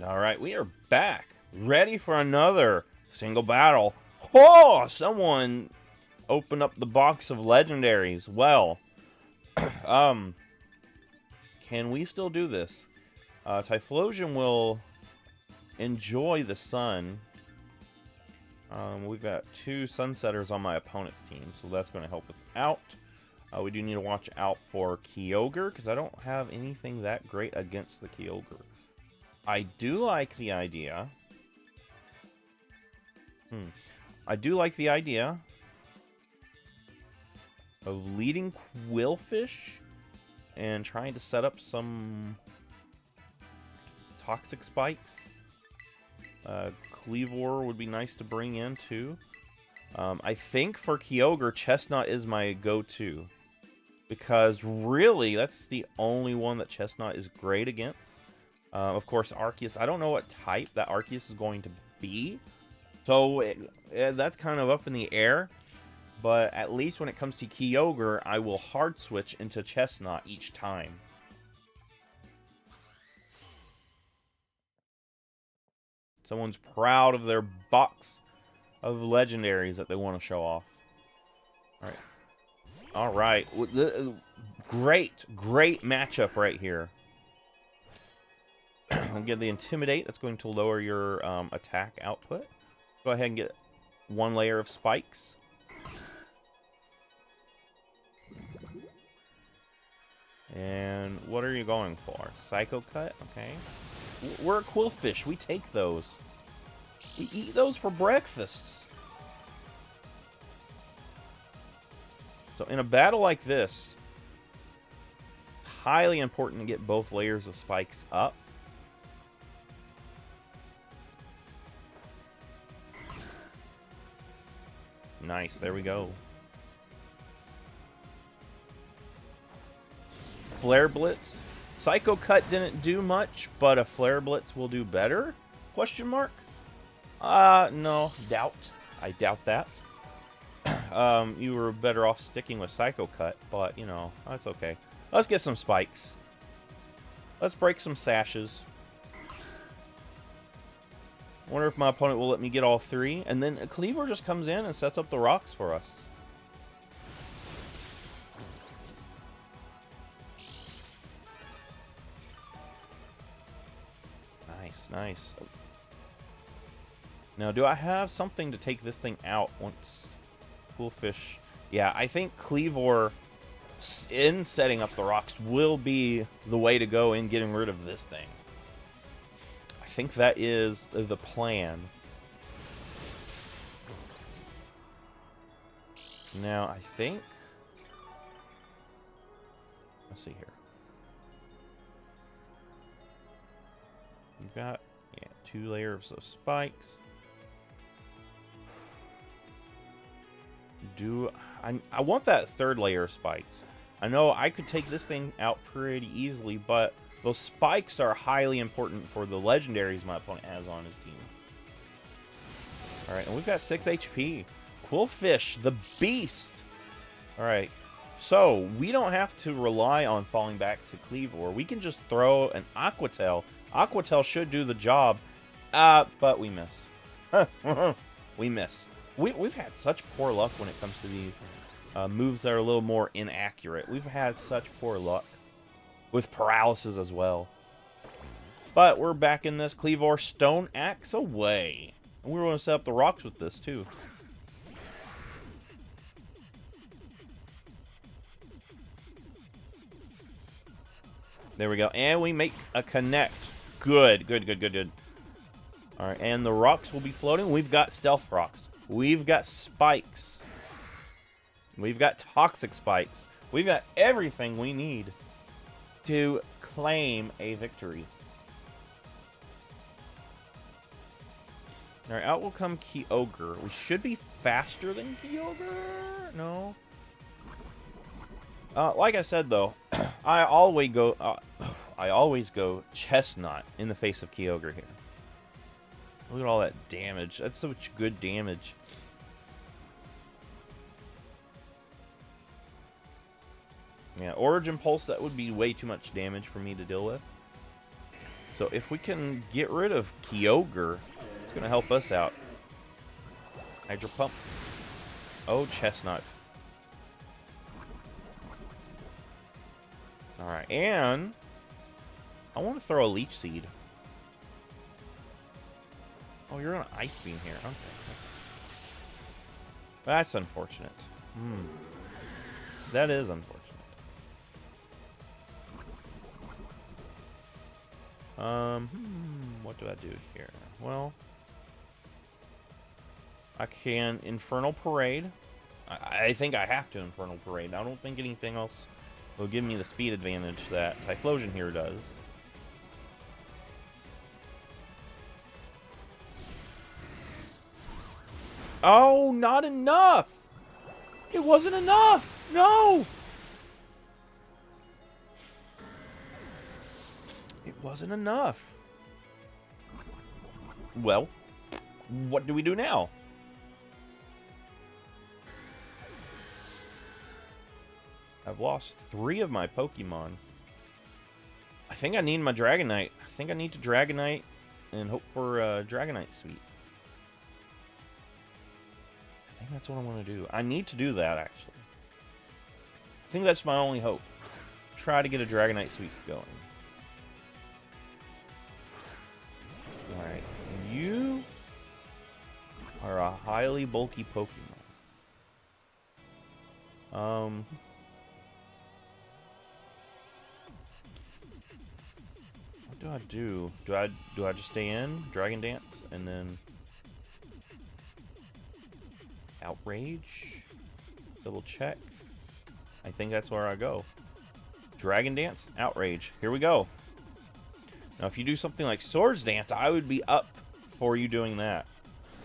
Alright, we are back. Ready for another single battle. Oh, someone opened up the box of legendaries. Well, can we still do this? Typhlosion will enjoy the sun. We've got two Sunsetters on my opponent's team, so that's going to help us out. We do need to watch out for Kyogre, because I don't have anything that great against the Kyogre. I do like the idea. I do like the idea of leading Quillfish and trying to set up some toxic spikes. Kleavor would be nice to bring in too. I think for Kyogre, Chestnut is my go-to. Because really, that's the only one that Chestnut is great against. Of course, Arceus. I don't know what type that Arceus is going to be. So that's kind of up in the air. But at least when it comes to Kyogre, I will hard switch into Chestnut each time. Someone's proud of their box of legendaries that they want to show off. Alright. Alright. Great matchup right here. I'll get the Intimidate. That's going to lower your attack output. Go ahead and get one layer of spikes. And what are you going for? Psycho Cut? Okay. We're a Quillfish. We take those. We eat those for breakfasts. So in a battle like this, highly important to get both layers of spikes up. Nice, there we go. Flare Blitz. Psycho Cut didn't do much, but a Flare Blitz will do better? Question mark? No, doubt. I doubt that. You were better off sticking with Psycho Cut, but, you know, that's okay. Let's get some spikes. Let's break some sashes. Wonder if my opponent will let me get all three. And then Kleavor just comes in and sets up the rocks for us. Nice, nice. Now, do I have something to take this thing out once Quillfish? Yeah, I think Kleavor in setting up the rocks will be the way to go in getting rid of this thing. I think that is the plan. Now, I think... Let's see here. We've got, yeah, 2 layers of spikes. I want that 3rd layer of spikes. I know I could take this thing out pretty easily, but those spikes are highly important for the legendaries my opponent has on his team. Alright, and we've got 6 HP. Quillfish, the beast! Alright, so we don't have to rely on falling back to Kleavor. We can just throw an Aqua Tail. Aqua Tail should do the job, but we miss. We miss. We've had such poor luck when it comes to these moves that are a little more inaccurate. We've had such poor luck with paralysis as well. But we're back in this. Kleavor, Stone Axe away. And we're going to set up the rocks with this too. There we go. And we make a connect. Good, good, good, good, good. Alright, and the rocks will be floating. We've got stealth rocks. We've got spikes. We've got toxic spikes. We've got everything we need to claim a victory. Alright, out will come Kyogre. We should be faster than Kyogre? No. Like I said, though, I always go Chestnut in the face of Kyogre here. Look at all that damage. That's such good damage. Yeah, Origin Pulse, that would be way too much damage for me to deal with. So if we can get rid of Kyogre, it's going to help us out. Hydro Pump. Oh, Chestnut. Alright, and I want to throw a Leech Seed. Oh, you're on an Ice Beam here. Okay. That's unfortunate. That is unfortunate. What do I do here? Well, I can Infernal Parade. I think I have to Infernal Parade. I don't think anything else will give me the speed advantage that Typhlosion here does. Oh, not enough! It wasn't enough! No! It wasn't enough. Well, what do we do now? I've lost 3 of my Pokemon. I think I need my Dragonite. I think I need to Dragonite and hope for Dragonite Sweet. I think that's what I want to do. I need to do that, actually. I think that's my only hope. Try to get a Dragonite Sweet going. Alright. You are a highly bulky Pokemon. What do I do? Do I just stay in? Dragon Dance and then Outrage? Double check. I think that's where I go. Dragon Dance, Outrage. Here we go. Now, if you do something like Swords Dance, I would be up for you doing that.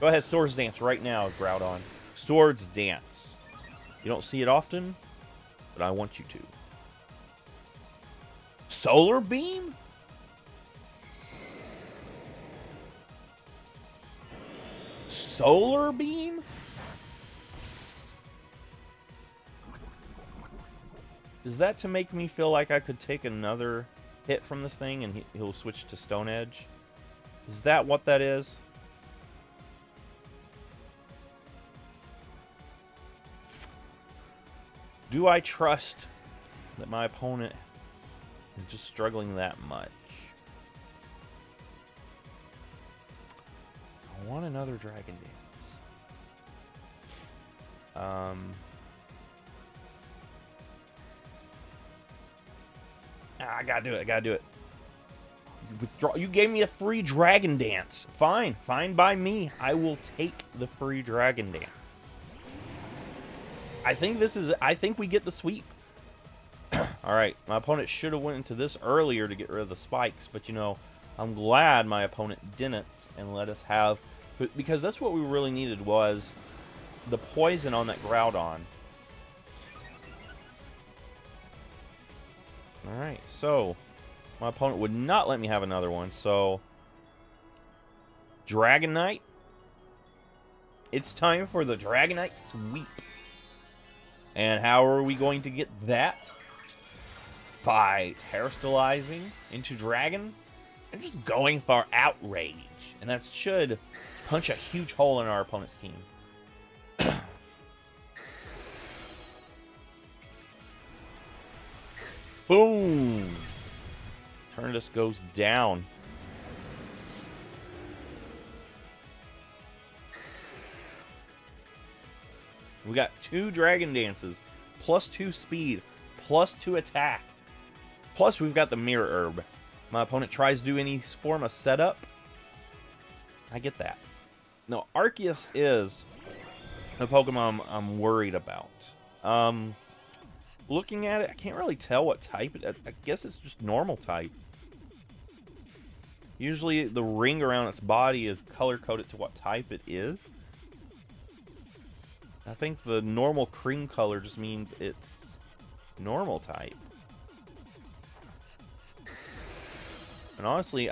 Go ahead, Swords Dance right now, Groudon. Swords Dance. You don't see it often, but I want you to. Solar Beam? Solar Beam? Is that to make me feel like I could take another hit from this thing and he'll switch to Stone Edge? Is that what that is? Do I trust that my opponent is just struggling that much? I want another Dragon Dance. I gotta do it. I gotta do it. Withdraw. You gave me a free Dragon Dance. Fine. Fine by me. I will take the free Dragon Dance. I think we get the sweep. Alright. My opponent should have went into this earlier to get rid of the spikes. But, you know, I'm glad my opponent didn't and let us have... Because that's what we really needed was the poison on that Groudon. Alright, so my opponent would not let me have another one, so Dragonite. It's time for the Dragonite Sweep. And how are we going to get that? By Terastallizing into Dragon and just going for Outrage. And that should punch a huge hole in our opponent's team. Boom! Eternatus goes down. We got 2 Dragon Dances, plus 2 speed, plus 2 attack. Plus we've got the Mirror Herb. My opponent tries to do any form of setup. I get that. No, Arceus is the Pokemon I'm worried about. Looking at it, I can't really tell what type. I guess it's just normal type. Usually the ring around its body is color-coded to what type it is. I think the normal cream color just means it's normal type. And honestly,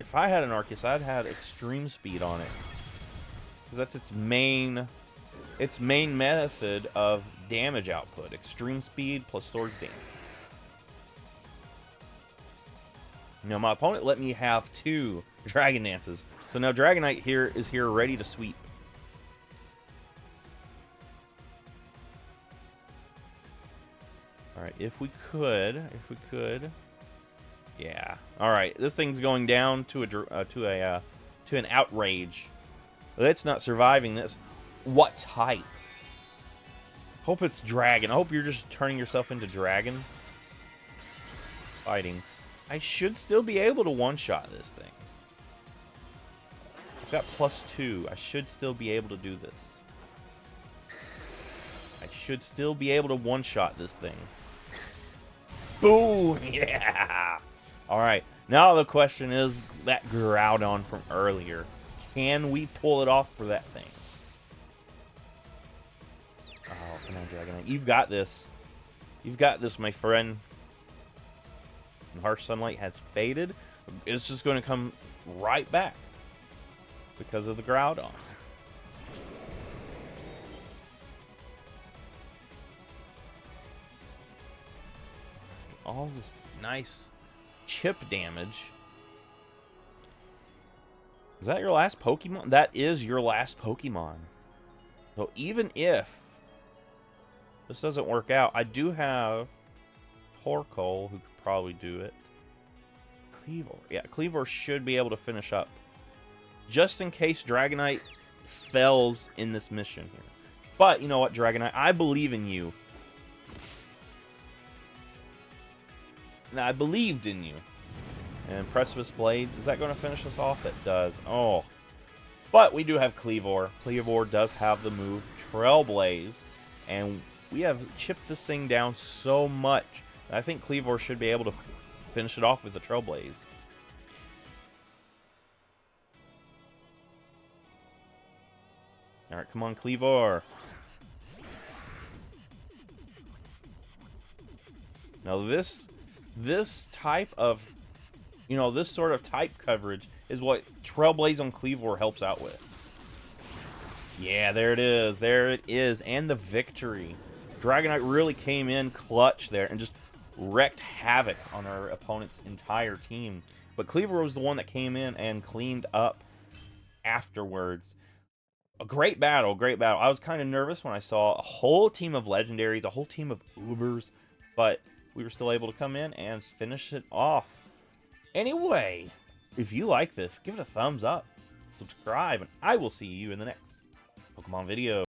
if I had an Arceus, I'd have extreme speed on it. Because that's its main method of damage output. Extreme speed plus Swords Dance. Now, my opponent let me have 2 Dragon Dances. So now Dragonite is here ready to sweep. Alright, if we could. Yeah. Alright, this thing's going down to an outrage. It's not surviving this. What type? Hope it's dragon. I hope you're just turning yourself into dragon. Fighting. I should still be able to one-shot this thing. I've got +2. I should still be able to do this. I should still be able to one-shot this thing. Boom! Yeah! Alright, now the question is that Groudon from earlier. Can we pull it off for that thing? Oh, come on, Dragonite. You've got this. You've got this, my friend. And harsh sunlight has faded. It's just going to come right back because of the Groudon. All this nice chip damage. Is that your last Pokemon? That is your last Pokemon. So even if this doesn't work out, I do have Torkoal who could probably do it. Kleavor. Yeah, Kleavor should be able to finish up. Just in case Dragonite fails in this mission here. But you know what, Dragonite? I believe in you. Now, I believed in you. And Precipice Blades, is that going to finish us off? It does. Oh. But we do have Kleavor. Kleavor does have the move Trailblaze. And we have chipped this thing down so much. I think Kleavor should be able to finish it off with the Trailblaze. Alright, come on, Kleavor. Now this type of, you know, this sort of type coverage is what Trailblaze on Kleavor helps out with. Yeah, there it is. There it is. And the victory. Dragonite really came in clutch there and just wreaked havoc on our opponent's entire team. But Kleavor was the one that came in and cleaned up afterwards. A great battle, great battle. I was kind of nervous when I saw a whole team of legendaries, a whole team of Ubers, but we were still able to come in and finish it off. Anyway, if you like this, give it a thumbs up, subscribe, and I will see you in the next Pokemon video.